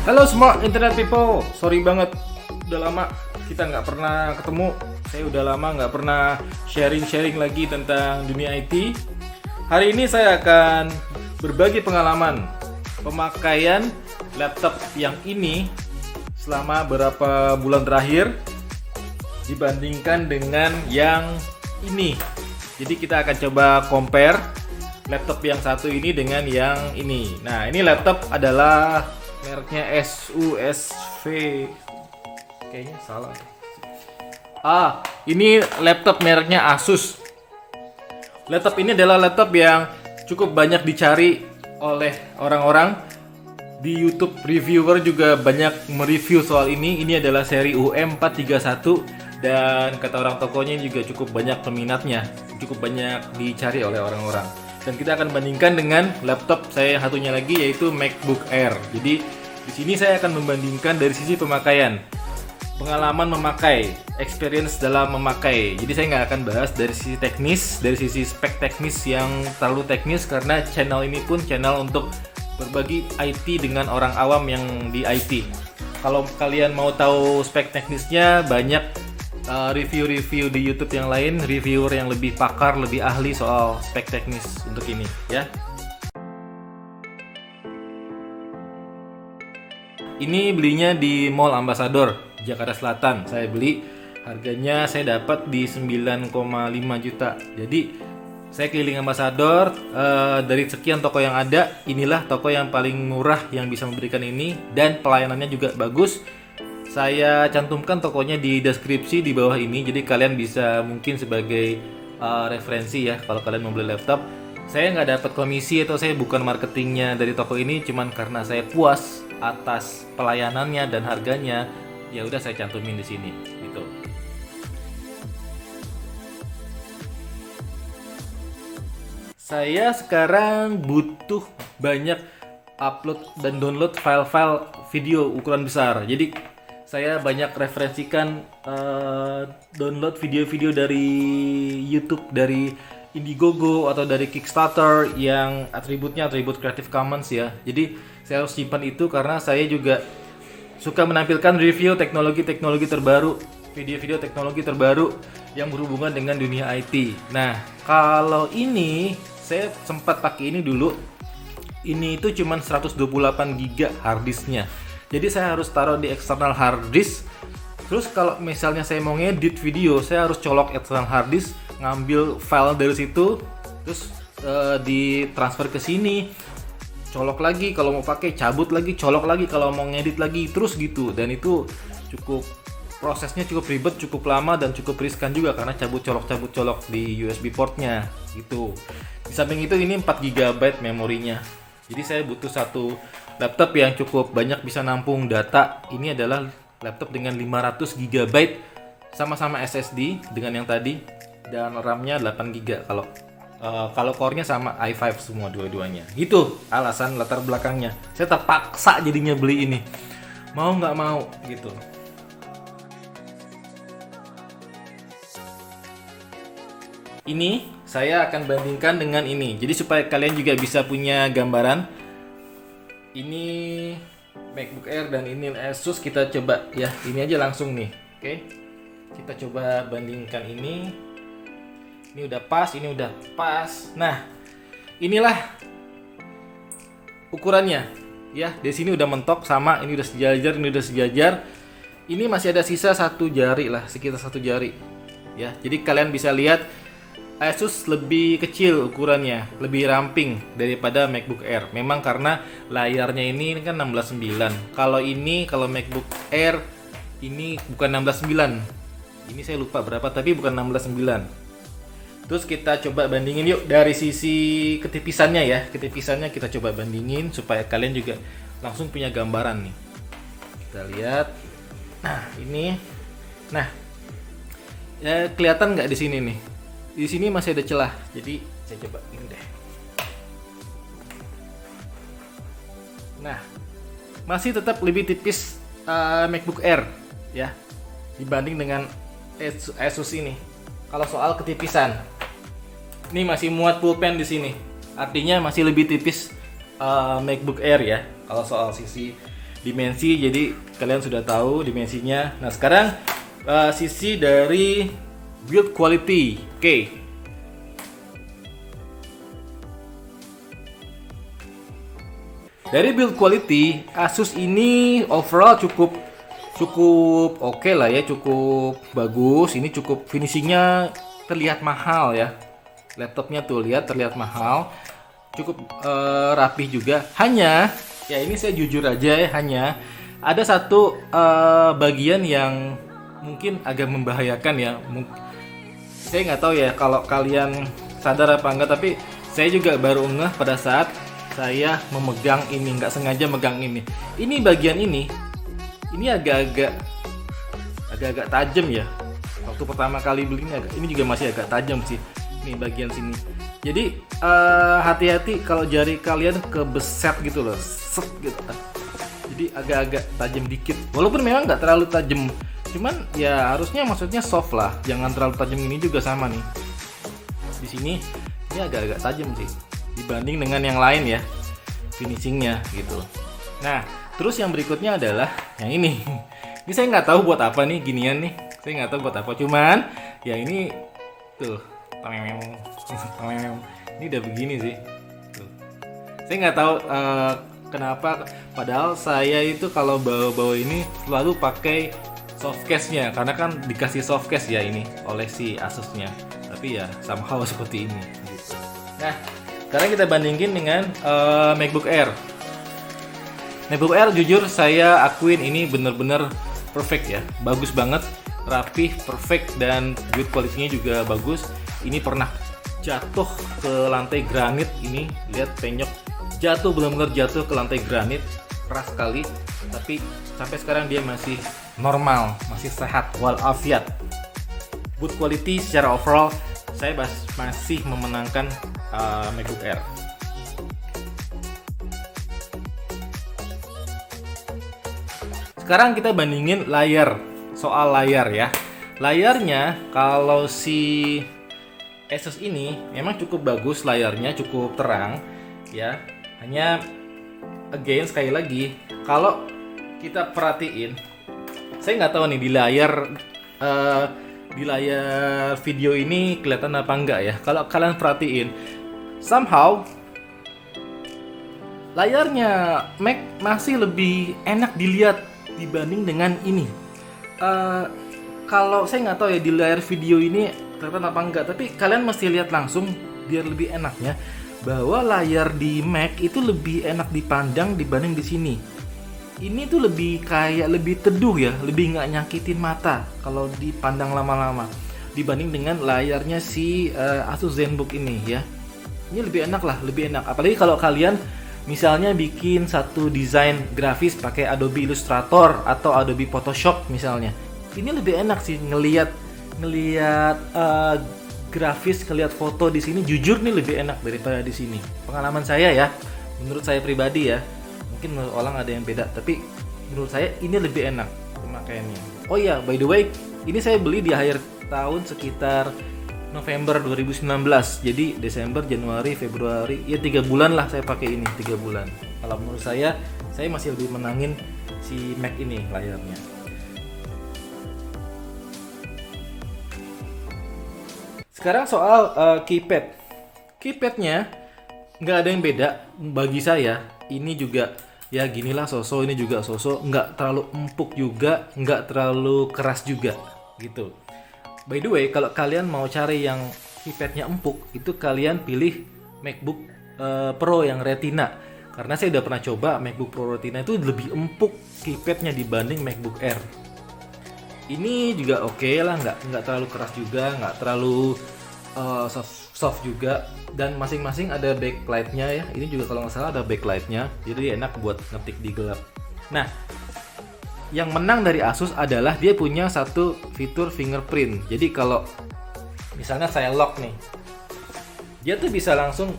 Halo semua internet people, sorry banget udah lama kita nggak pernah ketemu. Saya udah lama nggak pernah sharing lagi tentang dunia IT. Hari ini saya akan berbagi pengalaman pemakaian laptop yang ini selama beberapa bulan terakhir dibandingkan dengan yang ini. Jadi kita akan coba compare laptop yang satu ini dengan yang ini. Nah, ini laptop adalah mereknya ASUSV, kayaknya salah. Ini laptop mereknya Asus. Laptop ini adalah laptop yang cukup banyak dicari oleh orang-orang. Di YouTube reviewer juga banyak mereview soal ini. Ini adalah seri UM431 dan kata orang tokonya juga cukup banyak peminatnya, cukup banyak dicari oleh orang-orang. Dan kita akan bandingkan dengan laptop saya yang satunya lagi, yaitu MacBook Air. Jadi di sini saya akan membandingkan dari sisi pemakaian, pengalaman memakai, experience dalam memakai. Jadi saya nggak akan bahas dari sisi teknis, dari sisi spek teknis yang terlalu teknis, karena channel ini pun channel untuk berbagi IT dengan orang awam yang di IT. Kalau kalian mau tahu spek teknisnya, banyak review-review di YouTube yang lain, reviewer yang lebih pakar, lebih ahli soal spek teknis untuk ini, ya. Ini belinya di Mall Ambassador, Jakarta Selatan. Saya beli, harganya saya dapat di 9,5 juta. Jadi saya keliling Ambassador, dari sekian toko yang ada, inilah toko yang paling murah yang bisa memberikan ini, dan pelayanannya juga bagus. Saya cantumkan tokonya di deskripsi di bawah ini, jadi kalian bisa mungkin sebagai referensi ya kalau kalian mau beli laptop. Saya nggak dapat komisi atau saya bukan marketingnya dari toko ini, cuman karena saya puas atas pelayanannya dan harganya, ya udah saya cantumin di sini gitu. Saya sekarang butuh banyak upload dan download file-file video ukuran besar. Jadi saya banyak referensikan download video-video dari YouTube, dari Indiegogo atau dari Kickstarter yang atributnya atribut Creative Commons ya. Jadi saya harus simpan itu karena saya juga suka menampilkan review teknologi-teknologi terbaru, video-video teknologi terbaru yang berhubungan dengan dunia IT. Nah, kalau ini saya sempat pakai ini dulu. Ini itu cuma 128 GB harddisknya. Jadi saya harus taruh di external hard disk. Terus kalau misalnya saya mau ngedit video, saya harus colok external hard disk, ngambil file dari situ, terus ditransfer ke sini, colok lagi kalau mau pakai, cabut lagi, colok lagi kalau mau ngedit lagi, terus gitu. Dan itu prosesnya cukup ribet, cukup lama, dan cukup riskan juga karena cabut colok di USB portnya gitu. Di samping itu ini 4 GB memorinya. Jadi saya butuh satu laptop yang cukup banyak bisa nampung data. Ini adalah laptop dengan 500 GB, sama-sama SSD dengan yang tadi, dan RAM-nya 8 GB. Kalau core-nya sama i5 semua dua-duanya. Gitu alasan latar belakangnya. Saya terpaksa jadinya beli ini. Mau nggak mau gitu. Ini saya akan bandingkan dengan ini. Jadi supaya kalian juga bisa punya gambaran. Ini MacBook Air dan ini Asus. Kita coba ya, ini aja langsung nih. Oke. Kita coba bandingkan ini. Ini udah pas, ini udah pas. Nah, inilah ukurannya. Ya, di sini udah mentok sama, ini udah sejajar, ini udah sejajar. Ini masih ada sisa satu jari lah, sekitar satu jari. Ya, jadi kalian bisa lihat Asus lebih kecil ukurannya, lebih ramping daripada MacBook Air. Memang karena layarnya ini kan 16:9. Kalau MacBook Air ini bukan 16:9. Ini saya lupa berapa, tapi bukan 16:9. Terus kita coba bandingin yuk dari sisi ketipisannya ya. Ketipisannya kita coba bandingin supaya kalian juga langsung punya gambaran nih. Kita lihat. Nah, ini. Nah, ya, kelihatan nggak di sini nih? Di sini masih ada celah, jadi saya coba ini deh. Nah, masih tetap lebih tipis MacBook Air ya dibanding dengan Asus ini. Kalau soal ketipisan, ini masih muat pulpen di sini. Artinya masih lebih tipis MacBook Air ya. Kalau soal sisi dimensi, jadi kalian sudah tahu dimensinya. Nah, sekarang sisi dari build quality. Oke. Dari build quality, Asus ini overall cukup oke lah ya, cukup bagus. Ini cukup finishingnya terlihat mahal ya. Laptopnya tuh terlihat mahal, cukup rapih juga. Hanya ya ini saya jujur aja ya, hanya ada satu bagian yang mungkin agak membahayakan ya. Saya nggak tahu ya kalau kalian sadar apa enggak, tapi saya juga baru ngeh pada saat saya memegang ini, nggak sengaja megang ini. Ini bagian ini agak-agak tajam ya. Waktu pertama kali beli ini juga masih agak tajam sih. Ini bagian sini. Jadi hati-hati kalau jari kalian kebeset gitu loh, set gitu. Jadi agak-agak tajam dikit. Walaupun memang nggak terlalu tajam, cuman ya harusnya maksudnya soft lah. Jangan terlalu tajam. Ini juga sama nih. Di sini ini agak-agak tajam sih dibanding dengan yang lain ya, finishingnya gitu. Nah, terus yang berikutnya adalah yang ini. Ini saya nggak tahu buat apa nih ginian nih. Saya nggak tahu buat apa. Cuman ya ini tuh, ini udah begini sih. Tuh. Saya nggak tahu kenapa. Padahal saya itu kalau bawa ini selalu pakai soft case-nya, karena kan dikasih soft case ya ini oleh si Asusnya. Tapi ya somehow seperti ini. Gitu. Nah, sekarang kita bandingin dengan MacBook Air. MacBook Air jujur saya akuin ini bener-bener perfect ya, bagus banget, rapih, perfect, dan build quality-nya juga bagus. Ini pernah jatuh ke lantai granit, ini lihat penyok, jatuh benar-benar jatuh ke lantai granit, keras sekali. Tapi sampai sekarang dia masih normal, masih sehat walafiat. Build quality secara overall saya masih memenangkan MacBook Air. Sekarang kita bandingin layar. Soal layar ya. Layarnya kalau si Asus ini memang cukup bagus, layarnya cukup terang ya. Hanya again sekali lagi, kalau kita perhatiin, saya nggak tahu nih di layar video ini kelihatan apa enggak ya. Kalau kalian perhatiin, somehow layarnya Mac masih lebih enak dilihat dibanding dengan ini. Kalau saya nggak tahu ya di layar video ini kelihatan apa enggak, tapi kalian mesti lihat langsung biar lebih enaknya, bahwa layar di Mac itu lebih enak dipandang dibanding di sini. Ini tuh lebih kayak lebih teduh ya, lebih nggak nyakitin mata kalau dipandang lama-lama dibanding dengan layarnya si Asus ZenBook ini ya. Ini lebih enak lah, lebih enak. Apalagi kalau kalian misalnya bikin satu desain grafis pakai Adobe Illustrator atau Adobe Photoshop misalnya. Ini lebih enak sih ngelihat grafis, ngelihat foto di sini. Jujur nih lebih enak daripada di sini. Pengalaman saya ya, menurut saya pribadi ya. Mungkin menurut orang ada yang beda, tapi menurut saya ini lebih enak pemakaiannya. Oh iya, by the way, ini saya beli di akhir tahun sekitar November 2019. Jadi Desember, Januari, Februari, ya 3 bulan lah saya pakai ini, 3 bulan. Kalau menurut saya masih lebih menangin si Mac ini layarnya. Sekarang soal keypad. Keypadnya nggak ada yang beda bagi saya. Ini juga ya ginilah sosok, ini juga sosok, nggak terlalu empuk juga, nggak terlalu keras juga gitu. By the way, kalau kalian mau cari yang keypadnya empuk, itu kalian pilih MacBook Pro yang Retina. Karena saya udah pernah coba MacBook Pro Retina itu lebih empuk keypadnya dibanding MacBook Air. Ini juga oke lah, nggak terlalu keras juga, nggak terlalu soft juga, dan masing-masing ada backlightnya ya. Ini juga kalau nggak salah ada backlightnya, jadi enak buat ngetik di gelap. Nah, yang menang dari Asus adalah dia punya satu fitur fingerprint. Jadi kalau misalnya saya lock nih, dia tuh bisa langsung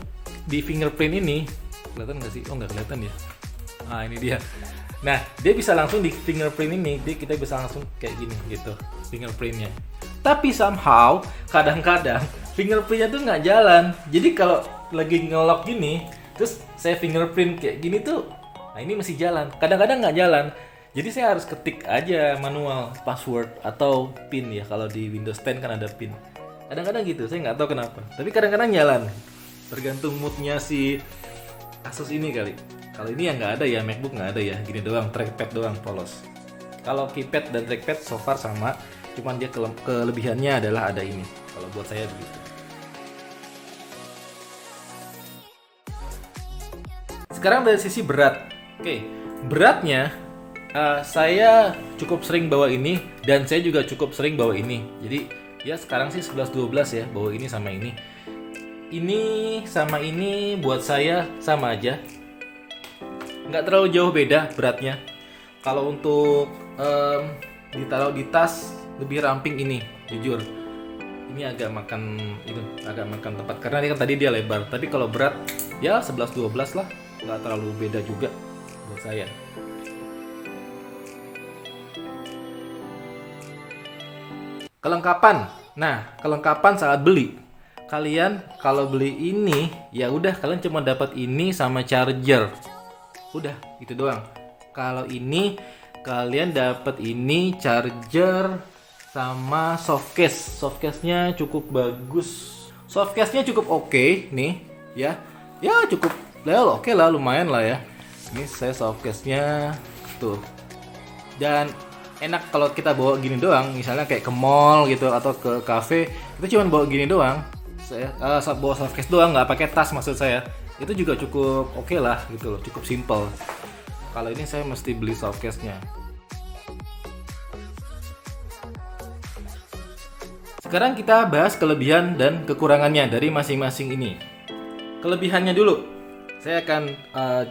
di fingerprint ini. Kelihatan nggak sih? Oh, nggak kelihatan ya. Nah ini dia. Nah dia bisa langsung di fingerprint ini, kita bisa langsung kayak gini gitu fingerprintnya. Tapi somehow kadang-kadang fingerprintnya tuh nggak jalan. Jadi kalau lagi nge-lock gini, terus saya fingerprint kayak gini tuh, nah ini masih jalan. Kadang-kadang nggak jalan. Jadi saya harus ketik aja manual password atau pin ya. Kalau di Windows 10 kan ada pin. Kadang-kadang gitu, saya nggak tahu kenapa. Tapi kadang-kadang jalan. Tergantung moodnya si Asus ini kali. Kalau ini yang nggak ada ya, MacBook nggak ada ya. Gini doang, trackpad doang polos. Kalau keypad dan trackpad so far sama. Cuman dia kelebihannya adalah ada ini. Kalau buat saya begitu. Sekarang dari sisi berat. Oke, beratnya saya cukup sering bawa ini dan saya juga cukup sering bawa ini. Jadi ya sekarang sih 11-12 ya, bawa ini sama ini. Ini sama ini buat saya sama aja. Nggak terlalu jauh beda beratnya. Kalau untuk ditaruh di tas lebih ramping ini, jujur. Ini agak makan tempat karena ini kan tadi dia lebar. Tapi kalau berat ya 11-12 lah, nggak terlalu beda juga buat saya. Kelengkapan. Nah, kelengkapan saat beli. Kalian kalau beli ini, ya udah kalian cuma dapat ini sama charger. Udah, itu doang. Kalau ini kalian dapat ini charger sama softcase. Softcase-nya cukup bagus. Softcase-nya cukup oke nih, ya. Ya cukup oke lah, lumayan lah ya. Ini saya softcase-nya tuh. Dan enak kalau kita bawa gini doang, misalnya kayak ke mall gitu atau ke cafe, itu cuma bawa gini doang. Saya bawa softcase doang, nggak pakai tas maksud saya. Itu juga cukup oke lah gitu loh, cukup simple. Kalau ini saya mesti beli softcase-nya. Sekarang kita bahas kelebihan dan kekurangannya dari masing-masing ini. Kelebihannya dulu, saya akan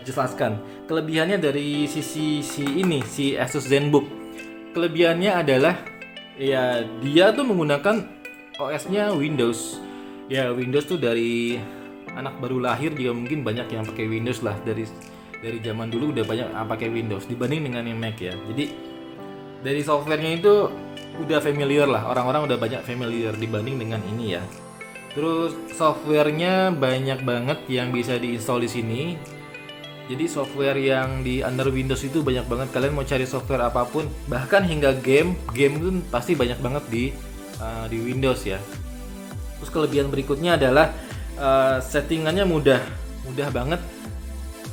jelaskan. Kelebihannya dari sisi si Asus ZenBook. Kelebihannya adalah ya dia tuh menggunakan OS-nya Windows. Ya Windows tuh dari anak baru lahir juga mungkin banyak yang pakai Windows lah, dari zaman dulu udah banyak yang pakai Windows dibanding dengan yang Mac ya. Jadi dari softwarenya itu udah familiar lah, orang-orang udah banyak familiar dibanding dengan ini ya. Terus softwarenya banyak banget yang bisa diinstal di sini. Jadi software yang di under Windows itu banyak banget. Kalian mau cari software apapun, bahkan hingga game itu pasti banyak banget di Windows ya. Terus kelebihan berikutnya adalah settingannya mudah banget,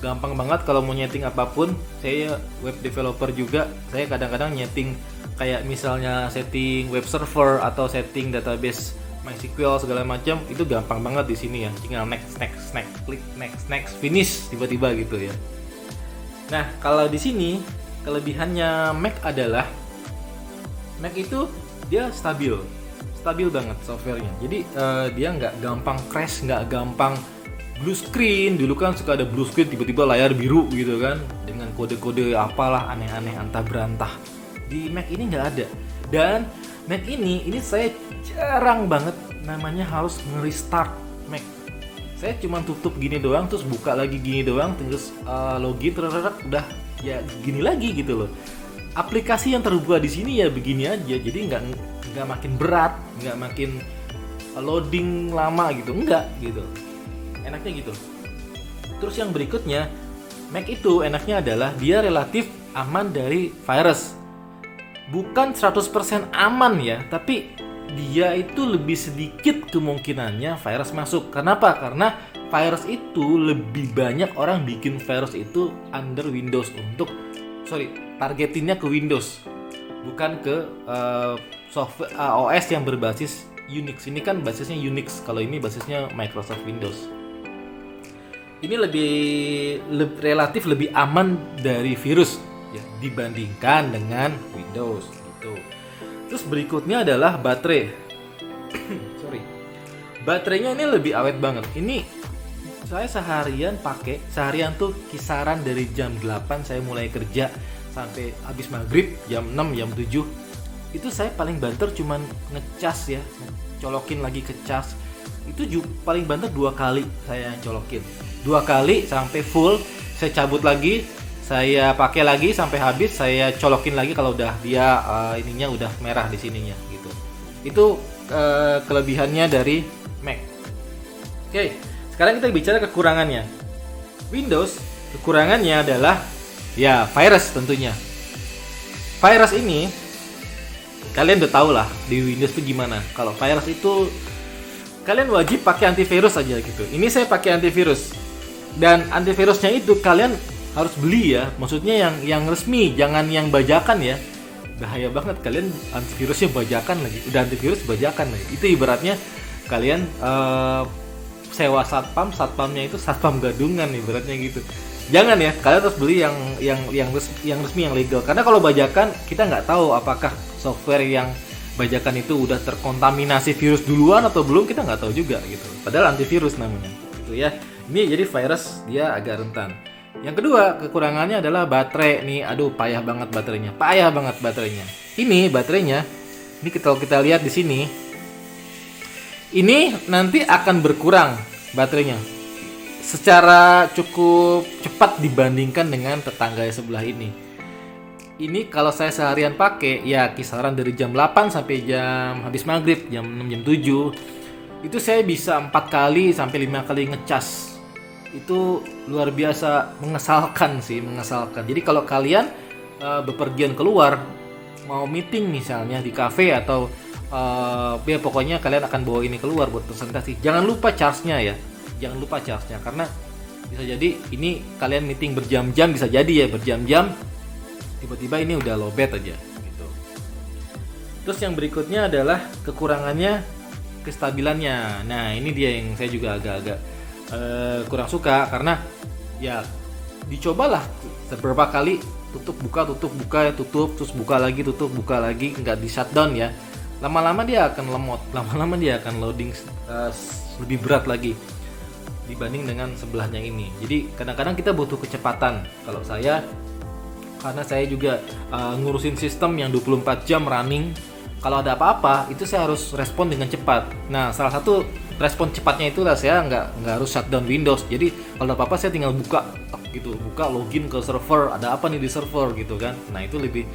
gampang banget kalau mau nyeting apapun. Saya web developer juga, saya kadang-kadang nyeting kayak misalnya setting web server atau setting database MySQL segala macam, itu gampang banget di sini ya. Tinggal next, klik next, finish tiba-tiba gitu ya. Nah, kalau di sini kelebihannya Mac adalah Mac itu dia stabil banget softwarenya. Jadi dia nggak gampang crash, nggak gampang blue screen. Dulu kan suka ada blue screen tiba-tiba layar biru gitu kan, dengan kode-kode apalah aneh-aneh antah berantah. Di Mac ini nggak ada. Dan Mac ini saya jarang banget namanya harus nge-restart Mac. Saya cuma tutup gini doang, terus buka lagi gini doang, terus login udah ya gini lagi gitu loh. Aplikasi yang terbuka di sini ya begini aja, jadi nggak makin berat, nggak makin loading lama gitu, enggak gitu. Enaknya gitu. Terus yang berikutnya, Mac itu enaknya adalah dia relatif aman dari virus. Bukan 100% aman ya, tapi dia itu lebih sedikit kemungkinannya virus masuk. Kenapa? Karena virus itu lebih banyak orang bikin virus itu under Windows targetinnya ke Windows, bukan ke software OS yang berbasis Unix. Ini kan basisnya Unix, kalau ini basisnya Microsoft Windows. Ini relatif lebih aman dari virus ya, dibandingkan dengan Windows gitu. Terus berikutnya adalah baterai. Baterainya ini lebih awet banget. Ini saya seharian tuh kisaran dari jam 8 saya mulai kerja sampai habis maghrib jam 6 jam 7. Itu saya paling banter cuman ngecas ya, colokin lagi ke cas. Itu paling banter 2 kali saya colokin. 2 kali sampai full, saya cabut lagi, saya pakai lagi sampai habis, saya colokin lagi kalau udah dia ininya udah merah di sininya gitu. Itu kelebihannya dari Mac. Oke, sekarang kita bicara kekurangannya. Windows kekurangannya adalah ya virus tentunya. Virus ini kalian udah tahu lah di Windows itu gimana. Kalau virus itu kalian wajib pakai antivirus aja gitu. Ini saya pakai antivirus. Dan antivirusnya itu kalian harus beli ya. Maksudnya yang resmi, jangan yang bajakan ya. Bahaya banget kalian antivirusnya bajakan lagi. Udah antivirus bajakan lagi. Itu ibaratnya kalian sewa satpamnya itu satpam gadungan ibaratnya gitu. Jangan ya, kalian harus beli yang resmi, yang legal. Karena kalau bajakan kita nggak tahu apakah software yang bajakan itu udah terkontaminasi virus duluan atau belum, kita nggak tahu juga gitu. Padahal antivirus namanya, gitu ya. Ini jadi virus dia agak rentan. Yang kedua kekurangannya adalah baterai nih. Aduh payah banget baterainya. Ini baterainya, ini kalau kita lihat di sini, ini nanti akan berkurang baterainya secara cukup cepat dibandingkan dengan tetangga sebelah ini. Ini kalau saya seharian pakai ya kisaran dari jam 8 sampai jam habis maghrib, jam 6, jam 7. Itu saya bisa 4 kali sampai 5 kali ngecas. Itu luar biasa mengesalkan. Jadi kalau kalian bepergian keluar, mau meeting misalnya di cafe atau ya pokoknya kalian akan bawa ini keluar buat presentasi, jangan lupa charge-nya ya. Karena bisa jadi ini kalian meeting berjam-jam, bisa jadi ya berjam-jam tiba-tiba ini udah lowbat aja gitu. Terus yang berikutnya adalah kekurangannya kestabilannya. Nah ini dia yang saya juga agak-agak kurang suka, karena ya dicobalah beberapa kali tutup buka terus buka lagi nggak di shutdown ya. Lama-lama dia akan lemot, lama-lama dia akan loading lebih berat lagi dibanding dengan sebelahnya ini. Jadi kadang-kadang kita butuh kecepatan. Kalau saya, karena saya juga ngurusin sistem yang 24 jam running, kalau ada apa-apa itu saya harus respon dengan cepat. Nah salah satu respon cepatnya itulah saya nggak harus shutdown Windows. Jadi kalau ada apa-apa saya tinggal buka login ke server, ada apa nih di server gitu kan. Nah itu lebih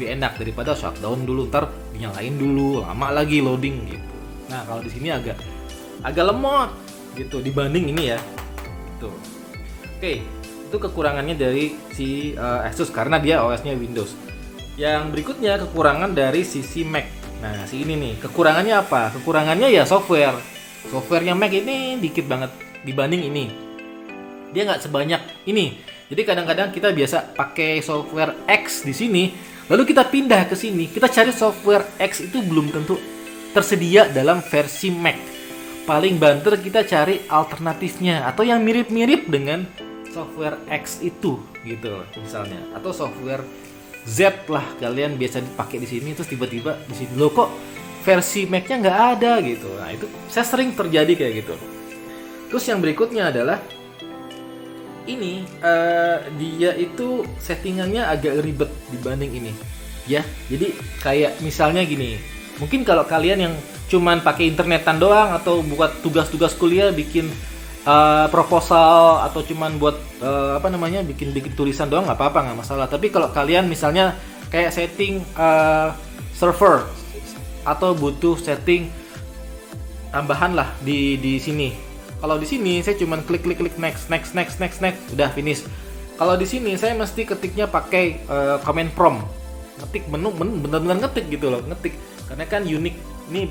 enak daripada shutdown dulu, ntar dinyalain dulu, lama lagi loading gitu. Nah kalau di sini agak lemot gitu dibanding ini ya gitu. Oke, itu kekurangannya dari si Asus karena dia OS-nya Windows. Yang berikutnya kekurangan dari sisi Mac. Nah si ini nih kekurangannya apa? Kekurangannya ya softwarenya Mac ini dikit banget dibanding ini. Dia nggak sebanyak ini. Jadi kadang-kadang kita biasa pakai software X di sini, lalu kita pindah ke sini, kita cari software X itu belum tentu tersedia dalam versi Mac. Paling banter kita cari alternatifnya atau yang mirip-mirip dengan software X itu gitu misalnya, atau software Z lah kalian biasa dipakai di sini, terus tiba-tiba di sini loh kok versi Mac-nya nggak ada gitu. Nah itu saya sering terjadi kayak gitu. Terus yang berikutnya adalah ini dia itu settingannya agak ribet dibanding ini ya. Jadi kayak misalnya gini, mungkin kalau kalian yang cuman pakai internetan doang atau buat tugas-tugas kuliah, bikin proposal atau cuman buat bikin tulisan doang nggak apa-apa, nggak masalah. Tapi kalau kalian misalnya kayak setting server atau butuh setting tambahan lah di sini. Kalau di sini saya cuman klik next, udah finish. Kalau di sini saya mesti ketiknya pakai command prompt, ngetik menu benar-benar ngetik gitu loh, ngetik. Karena kan Unix ini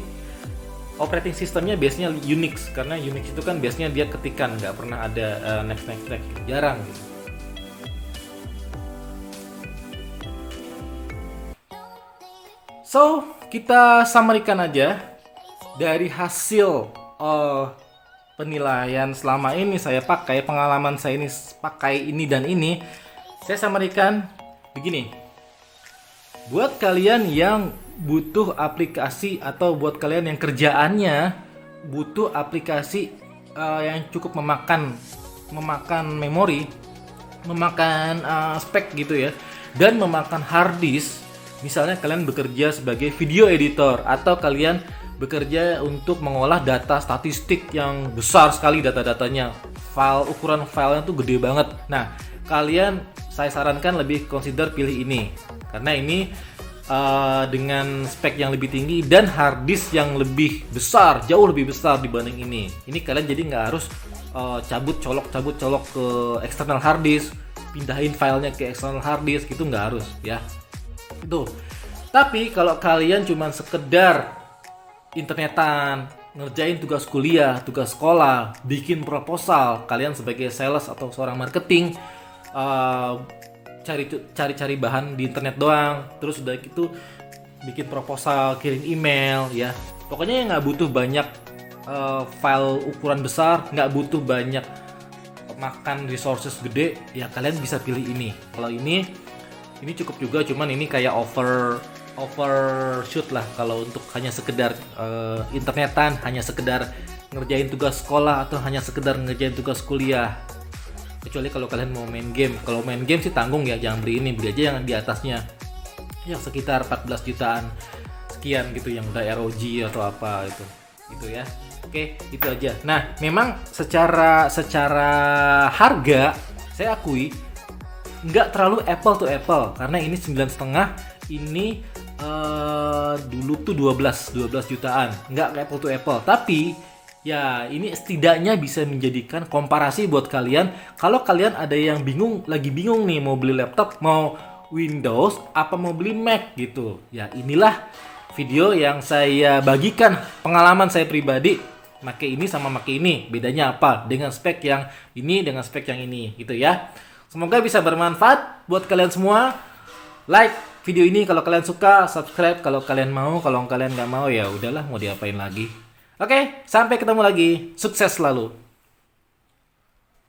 operating sistemnya biasanya Unix, karena Unix itu kan biasanya dia ketikan, nggak pernah ada next, jarang gitu. So kita summary-kan aja dari hasil penilaian selama ini saya pakai, pengalaman saya ini pakai ini dan ini, saya summary-kan begini. Buat kalian yang butuh aplikasi atau buat kalian yang kerjaannya butuh aplikasi yang cukup memakan memori, memakan spek gitu ya, dan memakan hard disk. Misalnya kalian bekerja sebagai video editor atau kalian bekerja untuk mengolah data statistik yang besar sekali, data-datanya, ukuran filenya tuh gede banget. Nah, kalian saya sarankan lebih consider pilih ini, karena ini dengan spek yang lebih tinggi dan hard disk yang lebih besar, jauh lebih besar dibanding ini. Ini kalian jadi nggak harus cabut colok ke external hard disk, pindahin filenya ke external hard disk, gitu nggak harus ya. Itu. Tapi kalau kalian cuma sekedar internetan, ngerjain tugas kuliah, tugas sekolah, bikin proposal, kalian sebagai sales atau seorang marketing cari bahan di internet doang, terus udah gitu bikin proposal, kirim email ya. Pokoknya nggak butuh banyak file ukuran besar, nggak butuh banyak makan resources gede, ya kalian bisa pilih ini. Kalau ini cukup juga, cuman ini kayak overshoot lah kalau untuk hanya sekedar internetan, hanya sekedar ngerjain tugas sekolah atau hanya sekedar ngerjain tugas kuliah. Kecuali kalau kalian mau main game. Kalau main game sih tanggung ya, jangan beli ini, beli aja yang di atasnya, yang sekitar 14 jutaan sekian gitu, yang udah ROG atau apa itu ya. Oke, itu aja. Nah, memang secara harga saya akui nggak terlalu apple to apple, karena ini 9,5, ini dulu tuh 12 jutaan, nggak apple to apple. Tapi ya ini setidaknya bisa menjadikan komparasi buat kalian. Kalau kalian ada yang lagi bingung nih mau beli laptop, mau Windows apa mau beli Mac gitu. Ya inilah video yang saya bagikan, pengalaman saya pribadi pakai ini sama pakai ini, bedanya apa dengan spek yang ini dengan spek yang ini gitu ya. Semoga bisa bermanfaat buat kalian semua. Like video ini kalau kalian suka, subscribe kalau kalian mau, kalau kalian nggak mau ya udahlah, mau diapain lagi. Oke, sampai ketemu lagi. Sukses selalu.